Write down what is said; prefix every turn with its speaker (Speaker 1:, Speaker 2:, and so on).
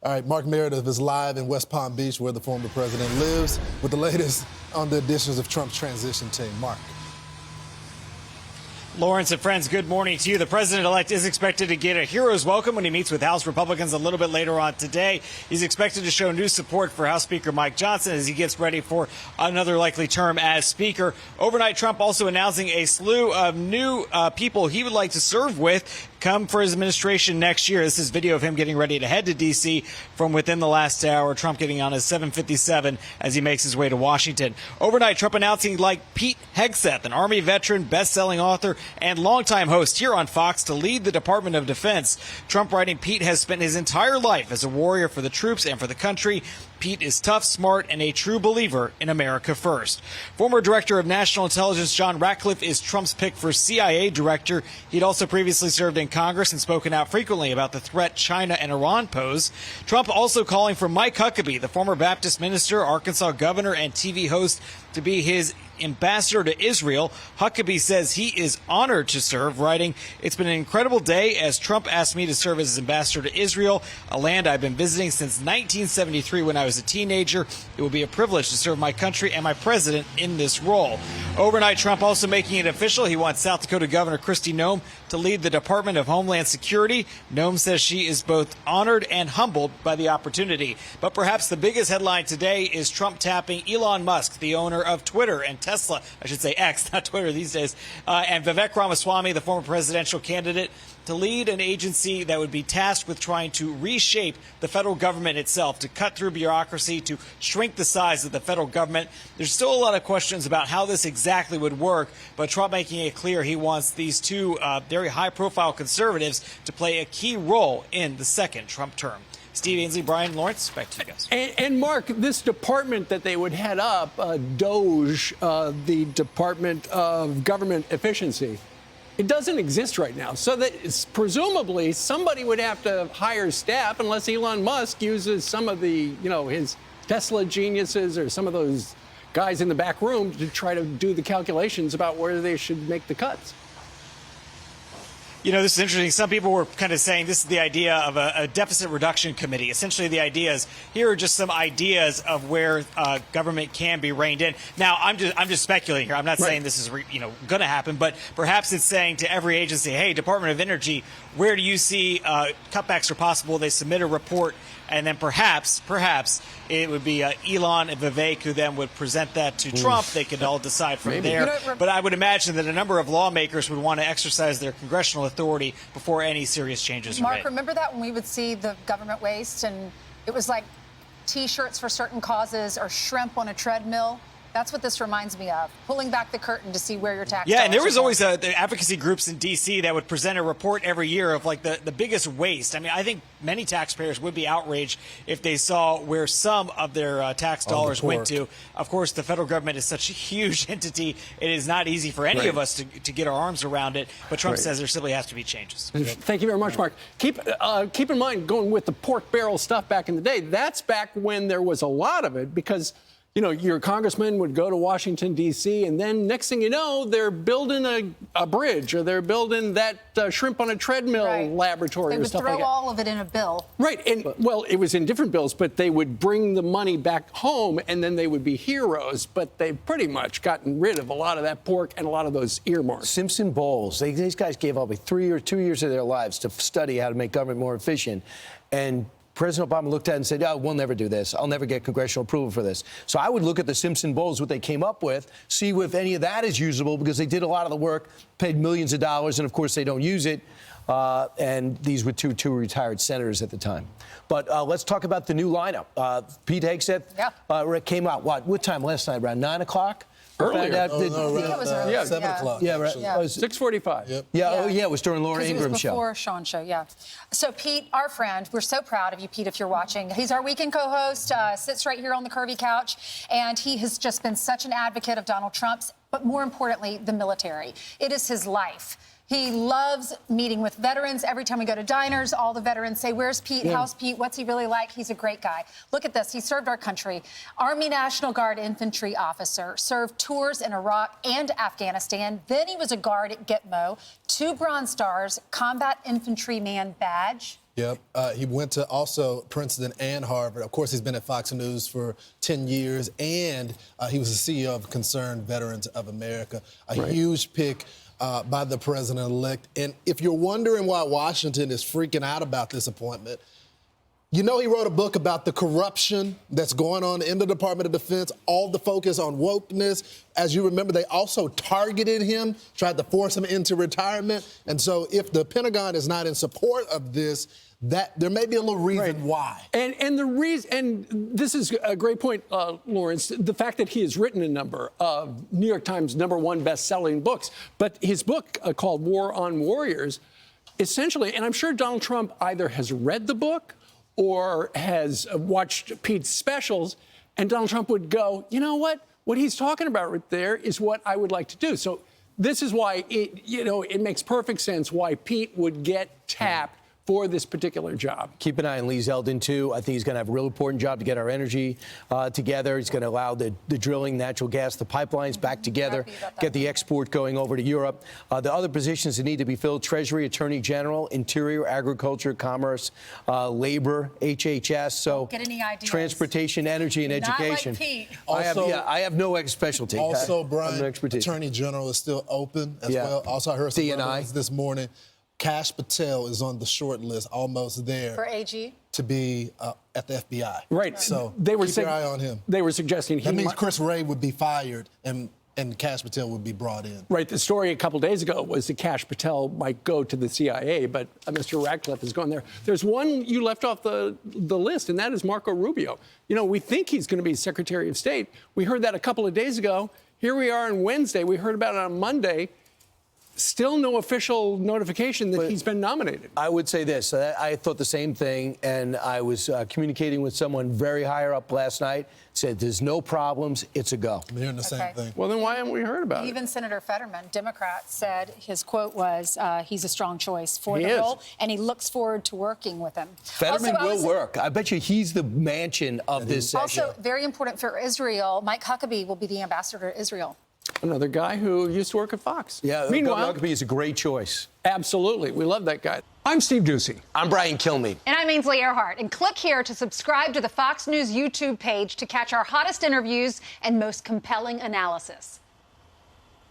Speaker 1: All right, Mark Meredith is live in West Palm Beach, where the former president lives, with the latest on the additions of Trump's transition team. Mark.
Speaker 2: Lawrence and friends, good morning to you. The president-elect is expected to get a hero's welcome when he meets with House Republicans a little bit later on today. He's expected to show new support for House Speaker Mike Johnson as he gets ready for another likely term as Speaker. Overnight, Trump also announcing a slew of new people he would like to serve with come for his administration next year. This is video of him getting ready to head to D.C. from within the last hour. Trump getting on his 757 as he makes his way to Washington. Overnight, Trump announcing like Pete Hegseth, an Army veteran, best-selling author, and longtime host here on Fox to lead the Department of Defense. Trump writing, Pete has spent his entire life as a warrior for the troops and for the country. Pete is tough, smart, and a true believer in America first. Former Director of National Intelligence John Ratcliffe is Trump's pick for CIA director. He'd also previously served in Congress and spoken out frequently about the threat China and Iran pose. Trump also calling for Mike Huckabee, the former Baptist minister, Arkansas governor, and TV host, to be his ambassador to Israel. Huckabee says he is honored to serve, writing, "It's been an incredible day as Trump asked me to serve as his ambassador to Israel, a land I've been visiting since 1973 when I was a teenager. It will be a privilege to serve my country and my president in this role." Overnight, Trump also making it official. He wants South Dakota Governor Kristi Noem to lead the Department of Homeland Security. Noem says she is both honored and humbled by the opportunity. But perhaps the biggest headline today is Trump tapping Elon Musk, the owner of Twitter and Tesla, I should say X, not Twitter these days, and Vivek Ramaswamy, the former presidential candidate, to lead an agency that would be tasked with trying to reshape the federal government itself, to cut through bureaucracy, to shrink the size of the federal government. There's still a lot of questions about how this exactly would work, but Trump making it clear he wants these two very high-profile conservatives to play a key role in the second Trump term. Steve Ainsley, Brian Lawrence, back to you guys.
Speaker 3: And Mark, this department that they would head up, DOGE, the Department of Government Efficiency, it doesn't exist right now. So that presumably somebody would have to hire staff unless Elon Musk uses some of the, his Tesla geniuses or some of those guys in the back room to try to do the calculations about where they should make the cuts.
Speaker 2: This is interesting. Some people were kind of saying this is the idea of a deficit reduction committee. Essentially, the idea is here are just some ideas of where government can be reined in. Now, I'm just speculating here. I'm not saying this is going to happen, but perhaps it's saying to every agency, hey, Department of Energy, where do you see cutbacks are possible? They submit a report, and then perhaps it would be Elon and Vivek who then would present that to Trump. They could all decide from there. But I would imagine that a number of lawmakers would want to exercise their congressional authority before any serious changes are made.
Speaker 4: Mark, remember that when we would see the government waste and it was like T-shirts for certain causes or shrimp on a treadmill? That's what this reminds me of, pulling back the curtain to see where your tax dollars
Speaker 2: and there was
Speaker 4: are
Speaker 2: always the advocacy groups in D.C. that would present a report every year of like the biggest waste. I mean, I think many taxpayers would be outraged if they saw where some of their tax dollars went to. Of course, the federal government is such a huge entity. It is not easy for any of us to get our arms around it. But Trump says there simply has to be changes.
Speaker 3: Thank you very much, Mark. Keep in mind, going with the pork barrel stuff back in the day, that's back when there was a lot of it because your congressman would go to Washington, D.C., and then next thing you know, they're building a bridge or they're building that shrimp on a treadmill laboratory or stuff like that.
Speaker 4: They would throw all of it in a bill.
Speaker 3: Right. And, well, it was in different bills, but they would bring the money back home and then they would be heroes. But they've pretty much gotten rid of a lot of that pork and a lot of those earmarks.
Speaker 5: Simpson Bowles, these guys gave up 3 or 2 years of their lives to study how to make government more efficient. And President Obama looked at it and said, oh, we'll never do this. I'll never get congressional approval for this. So I would look at the Simpson Bowles, what they came up with, see if any of that is usable because they did a lot of the work, paid millions of dollars, and, of course, they don't use it. And these were two retired senators at the time. But let's talk about the new lineup. Pete Hegseth came out, what time last night, around 9 o'clock?
Speaker 3: Earlier.
Speaker 4: I think it was earlier.
Speaker 1: 7 o'clock.
Speaker 3: Yeah, right.
Speaker 4: Yeah.
Speaker 3: 6:45.
Speaker 1: Yep.
Speaker 5: It was during Laura Ingram's show.
Speaker 4: Before Sean's show, yeah. So Pete, our friend, we're so proud of you, Pete, if you're watching. He's our weekend co-host, sits right here on the curvy couch, and he has just been such an advocate of Donald Trump's, but more importantly, the military. It is his life. He loves meeting with veterans. Every time we go to diners, all the veterans say, where's Pete? How's Pete? What's he really like? He's a great guy. Look at this. He served our country. Army National Guard infantry officer, served tours in Iraq and Afghanistan. Then he was a guard at Gitmo, 2 Bronze Stars, Combat Infantryman badge.
Speaker 1: Yep. He went to also Princeton and Harvard. Of course, he's been at Fox News for 10 years, and he was the CEO of Concerned Veterans of America. A huge pick by the president-elect. And if you're wondering why Washington is freaking out about this appointment, you know he wrote a book about the corruption that's going on in the Department of Defense, all the focus on wokeness. As you remember, they also targeted him, tried to force him into retirement. And so if the Pentagon is not in support of this, that there may be a little reason why.
Speaker 3: And the reason, and this is a great point, Lawrence, the fact that he has written a number of New York Times #1 best-selling books, but his book called War on Warriors, essentially, and I'm sure Donald Trump either has read the book or has watched Pete's specials, and Donald Trump would go, you know what? What he's talking about right there is what I would like to do. So this is why it makes perfect sense why Pete would get tapped for this particular job.
Speaker 5: Keep an eye on Lee Zeldin, too. I think he's going to have a real important job to get our energy together. He's going to allow the drilling, natural gas, the pipelines back together, get the export going over to Europe. The other positions that need to be filled, Treasury, Attorney General, Interior, Agriculture, Commerce, Labor, HHS, so
Speaker 4: get any ideas.
Speaker 5: Transportation, Energy, and Education.
Speaker 4: Not like Pete.
Speaker 5: I have no specialty.
Speaker 1: Also, Brian,
Speaker 5: no expertise.
Speaker 1: Attorney General is still open as well. Also, I heard some rumors this morning. Kash Patel is on the short list, almost there.
Speaker 4: For AG?
Speaker 1: To be at the FBI.
Speaker 3: Right.
Speaker 1: So
Speaker 3: they were
Speaker 1: keep your eye on him.
Speaker 3: They were suggesting
Speaker 1: that means Chris Wray would be fired and Kash Patel would be brought in.
Speaker 3: Right. The story a couple days ago was that Kash Patel might go to the CIA, but Mr. Ratcliffe is going there. There's one you left off the list, and that is Marco Rubio. You know, we think he's going to be Secretary of State. We heard that a couple of days ago. Here we are on Wednesday. We heard about it on Monday. Still no official notification that he's been nominated.
Speaker 5: I would say this. I thought the same thing, and I was communicating with someone very higher up last night, said there's no problems, it's a go.
Speaker 1: I'm hearing the same thing.
Speaker 3: Well, then why haven't we heard about it?
Speaker 4: Even Senator Fetterman, Democrat, said his quote was, he's a strong choice for the role, and he looks forward to working with him.
Speaker 5: Fetterman will work. I bet you he's the Manchin of this session.
Speaker 4: Also, very important for Israel, Mike Huckabee will be the ambassador to Israel.
Speaker 3: Another guy who used to work at Fox.
Speaker 5: Yeah,
Speaker 3: meanwhile,
Speaker 5: Huckabee is a great choice.
Speaker 3: Absolutely. We love that guy. I'm Steve Doocy.
Speaker 5: I'm Brian Kilmeade.
Speaker 6: And I'm Ainsley Earhart. And click here to subscribe to the Fox News YouTube page to catch our hottest interviews and most compelling analysis.